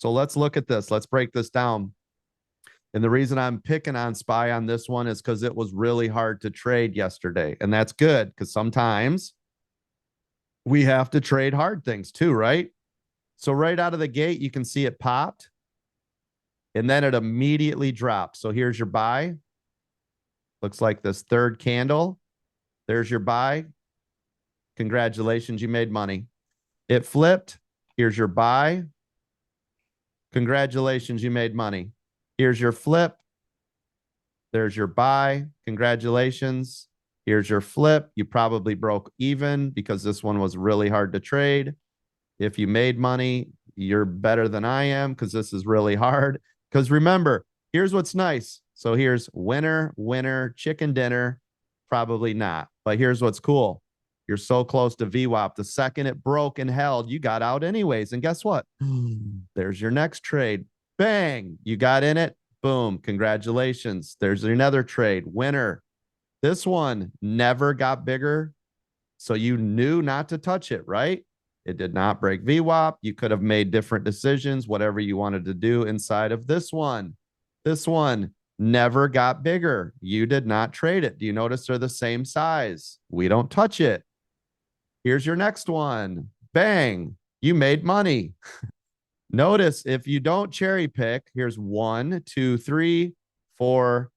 So let's look at this. Let's break this down. And the reason I'm picking on SPY on this one is because it was really hard to trade yesterday. And that's good because sometimes we have to trade hard things too, right? So right out of the gate, you can see it popped and then it immediately dropped. So here's your buy. Looks like this third candle. There's your buy. Congratulations, you made money. It flipped. Here's your buy. Congratulations, you made money. Here's your flip. There's your buy. Congratulations. Here's your flip. You probably broke even because this one was really hard to trade. If you made money, you're better than I am because this is really hard. Because remember, here's what's nice. So here's winner, winner, chicken dinner. Probably not. But here's what's cool. You're so close to VWAP. The second it broke and held, you got out anyways. And guess what? There's your next trade. Bang. You got in it. Boom. Congratulations. There's another trade. Winner. This one never got bigger. So you knew not to touch it, right? It did not break VWAP. You could have made different decisions, whatever you wanted to do inside of this one. This one never got bigger. You did not trade it. Do you notice they're the same size? We don't touch it. Here's your next one. Bang. You made money. Notice if you don't cherry pick, here's 1, 2, 3, 4,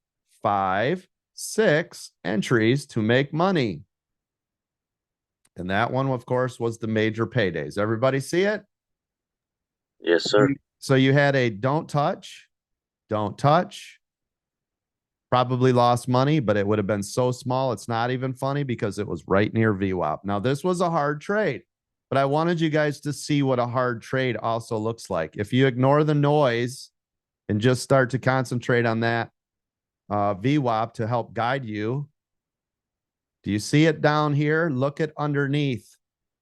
5, 6 entries to make money. And that one, of course, was the major paydays. Everybody see it? Yes, sir. So you had a don't touch, probably lost money, but it would have been so small. It's not even funny because it was right near VWAP. Now, this was a hard trade, but I wanted you guys to see what a hard trade also looks like. If you ignore the noise and just start to concentrate on that VWAP to help guide you. Do you see it down here? Look at underneath.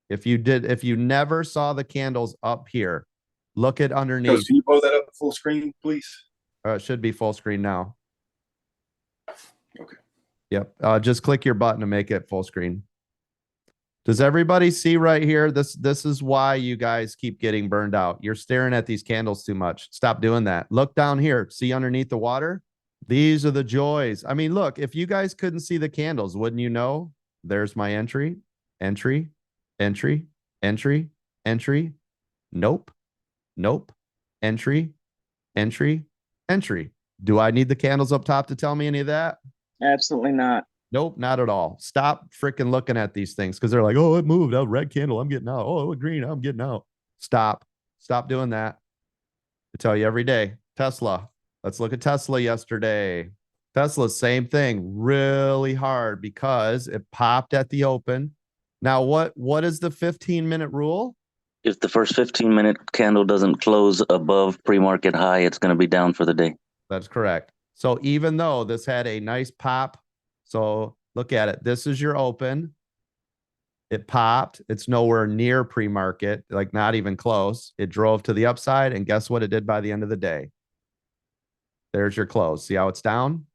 If you never saw the candles up here, look at underneath. Can you blow that up full screen, please? It should be full screen now. Okay. Yep. Just click your button to make it full screen. Does everybody see right here? This is why you guys keep getting burned out. You're staring at these candles too much. Stop doing that. Look down here. See underneath the water? These are the joys. I mean, look, if you guys couldn't see the candles, wouldn't you know? There's my entry, entry, entry, entry, entry. Nope, nope, entry, entry, entry. Do I need the candles up top to tell me any of that? Absolutely not. Nope, not at all. Stop freaking looking at these things because they're like, oh, it moved. Oh, red candle, I'm getting out. Oh, green, I'm getting out. Stop doing that. I tell you every day. Tesla. Let's look at Tesla yesterday. Tesla, same thing, really hard because it popped at the open. Now, what is the 15-minute rule? If the first 15-minute candle doesn't close above pre-market high, it's going to be down for the day. That's correct. So even though this had a nice pop, so look at it. This is your open. It popped. It's nowhere near pre-market, like not even close. It drove to the upside, and guess what it did by the end of the day? There's your close. See how it's down?